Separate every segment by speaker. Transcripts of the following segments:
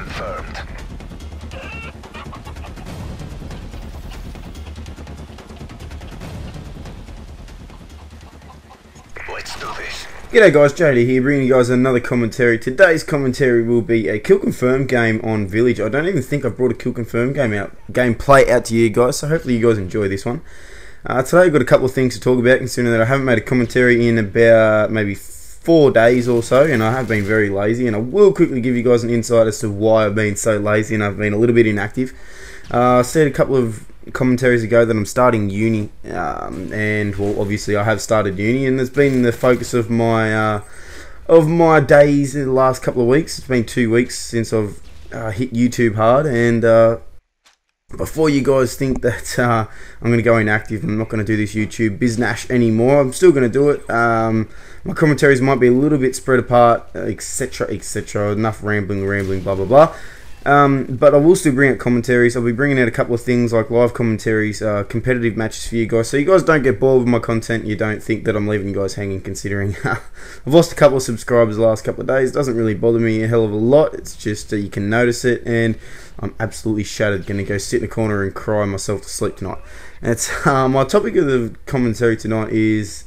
Speaker 1: confirmed. Let's do this.
Speaker 2: G'day guys, JD here, bringing you guys another commentary. Today's commentary will be a kill confirm game on Village. I don't even think I've brought a kill confirm gameplay out to you guys, so hopefully you guys enjoy this one. Today I've got a couple of things to talk about, considering that I haven't made a commentary in about maybe 4 days or so, and I have been very lazy, and I will quickly give you guys an insight as to why I've been so lazy and I've been a little bit inactive. I said a couple of commentaries ago that I'm starting uni, and well, obviously I have started uni, and it's been the focus of my days in the last couple of weeks. It's been 2 weeks since I've hit YouTube hard, and before you guys think that I'm going to go inactive and I'm not going to do this YouTube biznash anymore, I'm still going to do it. My commentaries might be a little bit spread apart, etc, etc, enough rambling, blah blah blah. But I will still bring out commentaries. I'll be bringing out a couple of things like live commentaries, competitive matches for you guys, so you guys don't get bored with my content. You don't think that I'm leaving you guys hanging, considering I've lost a couple of subscribers the last couple of days. It doesn't really bother me a hell of a lot. It's just you can notice it, and I'm absolutely shattered. Going to go sit in a corner and cry myself to sleep tonight. And it's my topic of the commentary tonight is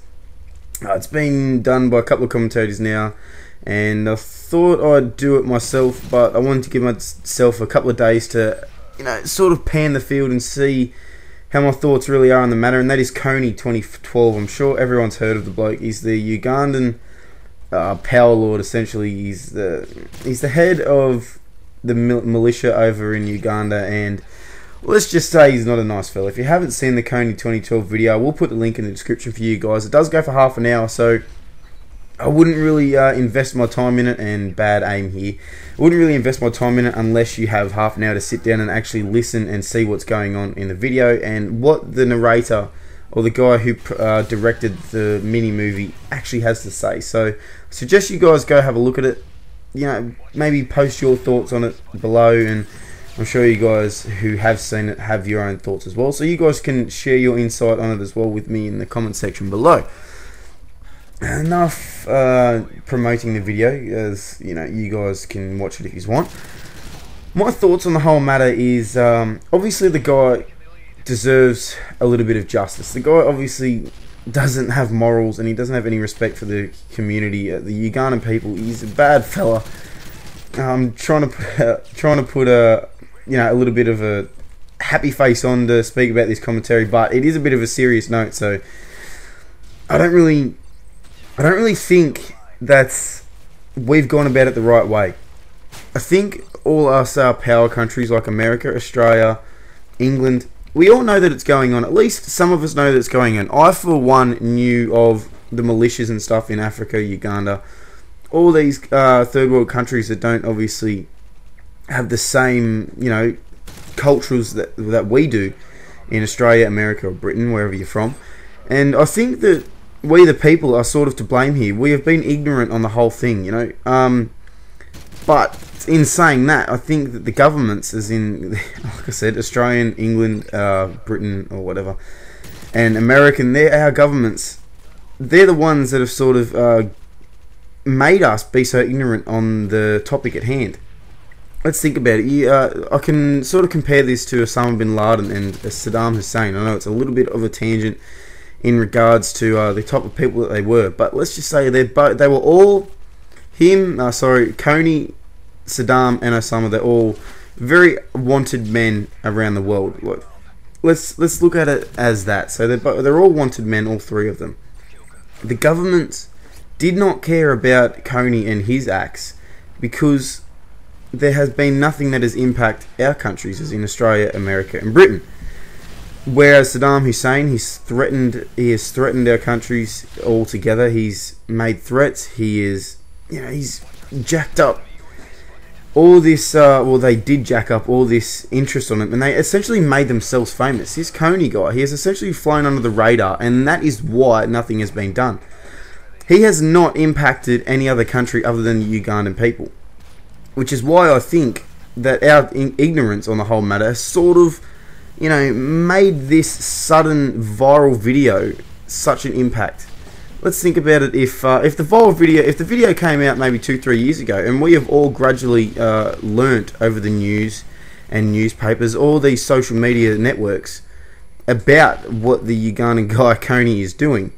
Speaker 2: it's been done by a couple of commentators now, and I thought I'd do it myself, but I wanted to give myself a couple of days to, sort of pan the field and see how my thoughts really are on the matter. And that is KONY 2012. I'm sure everyone's heard of the bloke. He's the Ugandan power lord. Essentially, he's the head of the militia over in Uganda, and let's just say he's not a nice fella. If you haven't seen the KONY 2012 video, we'll put the link in the description for you guys. It does go for half an hour, so I wouldn't really invest my time in it, and bad aim here. I wouldn't really invest my time in it unless you have half an hour to sit down and actually listen and see what's going on in the video and what the narrator or the guy who directed the mini movie actually has to say. So I suggest you guys go have a look at it. Maybe post your thoughts on it below, and I'm sure you guys who have seen it have your own thoughts as well. So you guys can share your insight on it as well with me in the comment section below. Enough promoting the video, as you guys can watch it if you want. My thoughts on the whole matter is obviously the guy deserves a little bit of justice. The guy obviously doesn't have morals, and he doesn't have any respect for the community, the Ugandan people. He's a bad fella. I'm trying to put a little bit of a happy face on to speak about this commentary, but it is a bit of a serious note. So I don't really think that we've gone about it the right way. I think all us power countries like America, Australia, England, we all know that it's going on. At least some of us know that it's going on. I, for one, knew of the militias and stuff in Africa, Uganda, all these third world countries that don't obviously have the same, cultures that we do in Australia, America, or Britain, wherever you're from. And I think that we, the people, are sort of to blame here. We have been ignorant on the whole thing, But in saying that, I think that the governments, as in, like I said, Australian, England, Britain, or whatever, and American, they're our governments. They're the ones that have sort of made us be so ignorant on the topic at hand. Let's think about it. I can sort of compare this to Osama bin Laden and Saddam Hussein. I know it's a little bit of a tangent in regards to the type of people that they were, but let's just say they were all KONY, Saddam, and Osama. They're all very wanted men around the world. Look, let's look at it as that. So they're all wanted men, all three of them. The government did not care about KONY and his acts because there has been nothing that has impacted our countries, as in Australia, America, and Britain. Whereas Saddam Hussein, he has threatened our countries altogether. He's made threats. He's jacked up all this. They did jack up all this interest on him, and they essentially made themselves famous. This KONY guy, he has essentially flown under the radar, and that is why nothing has been done. He has not impacted any other country other than the Ugandan people, which is why I think that our ignorance on the whole matter has sort of, made this sudden viral video such an impact. let's think about it. If the video came out maybe 2-3 years ago, and we have all gradually learnt over the news and newspapers, all these social media networks, about what the Ugandan guy KONY is doing,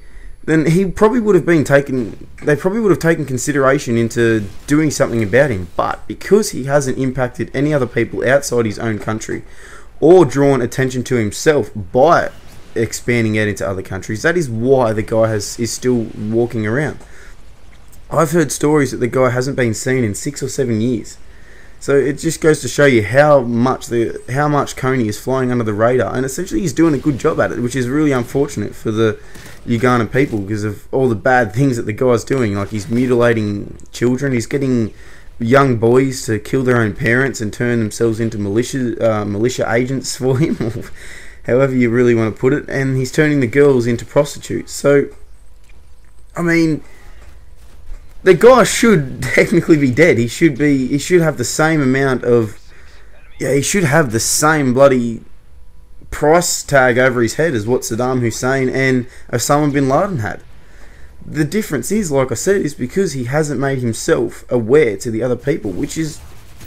Speaker 2: then he probably would have been taken. They probably would have taken consideration into doing something about him. But because he hasn't impacted any other people outside his own country, or drawn attention to himself by expanding out into other countries, that is why the guy is still walking around. I've heard stories that the guy hasn't been seen in 6 or 7 years. So it just goes to show you how much KONY is flying under the radar, and essentially he's doing a good job at it, which is really unfortunate for the Ugandan people because of all the bad things that the guy's doing. Like, he's mutilating children, he's getting young boys to kill their own parents and turn themselves into militia agents for him, or however you really want to put it, and he's turning the girls into prostitutes. So, I mean, the guy should technically be dead. He should have the same amount of, he should have the same bloody price tag over his head as what Saddam Hussein and Osama bin Laden had. The difference is, like I said, is because he hasn't made himself aware to the other people, which is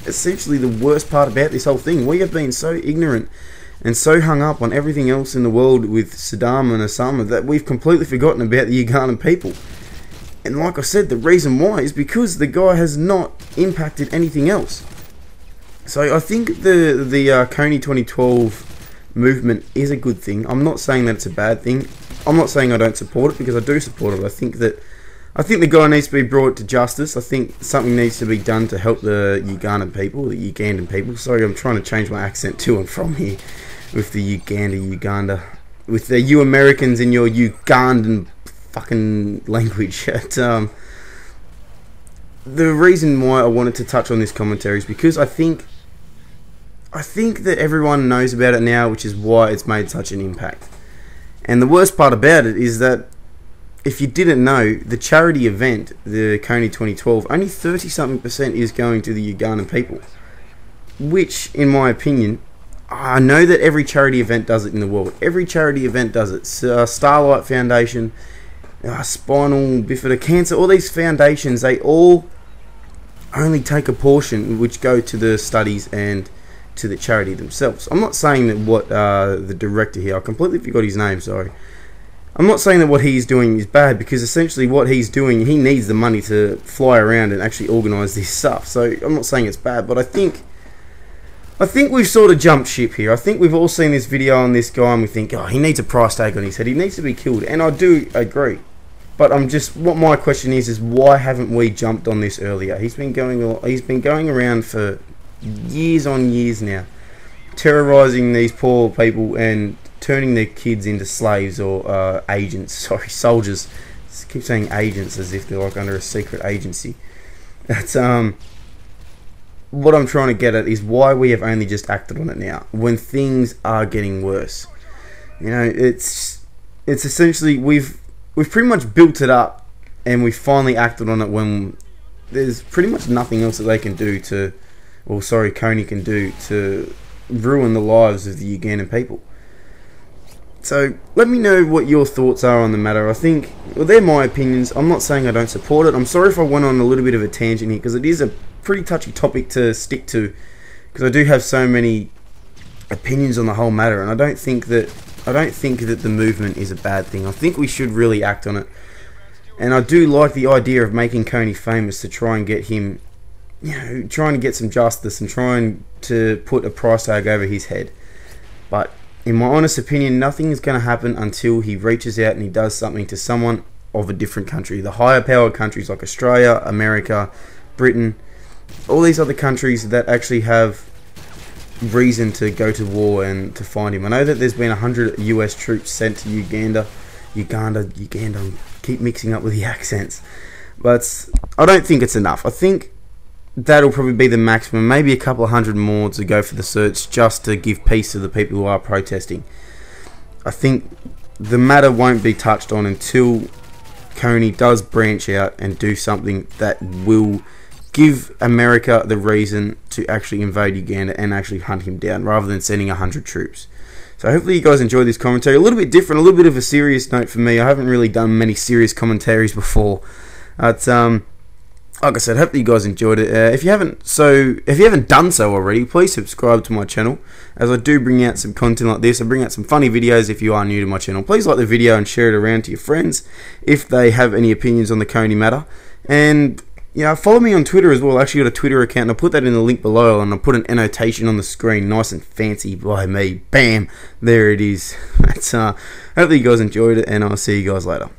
Speaker 2: essentially the worst part about this whole thing. We have been so ignorant and so hung up on everything else in the world with Saddam and Osama that we've completely forgotten about the Ugandan people. And like I said, the reason why is because the guy has not impacted anything else. So I think the KONY 2012 movement is a good thing. I'm not saying that it's a bad thing. I'm not saying I don't support it, because I do support it. I think the guy needs to be brought to justice. I think something needs to be done to help the Ugandan people, the Ugandan people. Sorry, I'm trying to change my accent to and from here with the Uganda, with the you Americans in your Ugandan fucking language. The reason why I wanted to touch on this commentary is because I think that everyone knows about it now, which is why it's made such an impact. And the worst part about it is that if you didn't know, the charity event, the KONY 2012, only 30-something% is going to the Ugandan people. Which, in my opinion, I know that every charity event does it in the world. Every charity event does it. Starlight Foundation, Spinal Bifida Cancer, all these foundations, they all only take a portion which go to the studies and to the charity themselves. I'm not saying that what the director here, I completely forgot his name, sorry. I'm not saying that what he's doing is bad, because essentially what he's doing, he needs the money to fly around and actually organise this stuff. So I'm not saying it's bad, but I think we've sort of jumped ship here. I think we've all seen this video on this guy and we think, oh, he needs a price tag on his head. He needs to be killed, and I do agree. But what my question is why haven't we jumped on this earlier? He's been going around for years on years now, terrorizing these poor people and turning their kids into slaves or agents. Sorry, soldiers. I keep saying agents as if they're like under a secret agency. That's what I'm trying to get at is why we have only just acted on it now when things are getting worse. You know, it's essentially we've pretty much built it up and we finally acted on it when there's pretty much nothing else that they can do KONY can do to ruin the lives of the Ugandan people. So let me know what your thoughts are on the matter. I think, well, they're my opinions. I'm not saying I don't support it. I'm sorry if I went on a little bit of a tangent here, because it is a pretty touchy topic to stick to, because I do have so many opinions on the whole matter, and I don't think that the movement is a bad thing. I think we should really act on it, and I do like the idea of making KONY famous to try and get him, you know, trying to get some justice and trying to put a price tag over his head. But in my honest opinion, nothing is going to happen until he reaches out and he does something to someone of a different country. The higher powered countries like Australia, America, Britain, all these other countries that actually have reason to go to war and to find him. I know that there's been 100 US troops sent to Uganda, keep mixing up with the accents. But I don't think it's enough. I think that'll probably be the maximum, maybe a couple of hundred more to go for the search, just to give peace to the people who are protesting. I think the matter won't be touched on until KONY does branch out and do something that will give America the reason to actually invade Uganda and actually hunt him down, rather than sending 100 troops. So hopefully you guys enjoy this commentary. A little bit different, a little bit of a serious note for me. I haven't really done many serious commentaries before. But like I said, hopefully you guys enjoyed it. If you haven't done so already, please subscribe to my channel, as I do bring out some content like this. I bring out some funny videos if you are new to my channel. Please like the video and share it around to your friends if they have any opinions on the KONY matter. And yeah, follow me on Twitter as well. I actually got a Twitter account, and I'll put that in the link below, and I'll put an annotation on the screen, nice and fancy by me. Bam! There it is. Hopefully you guys enjoyed it, and I'll see you guys later.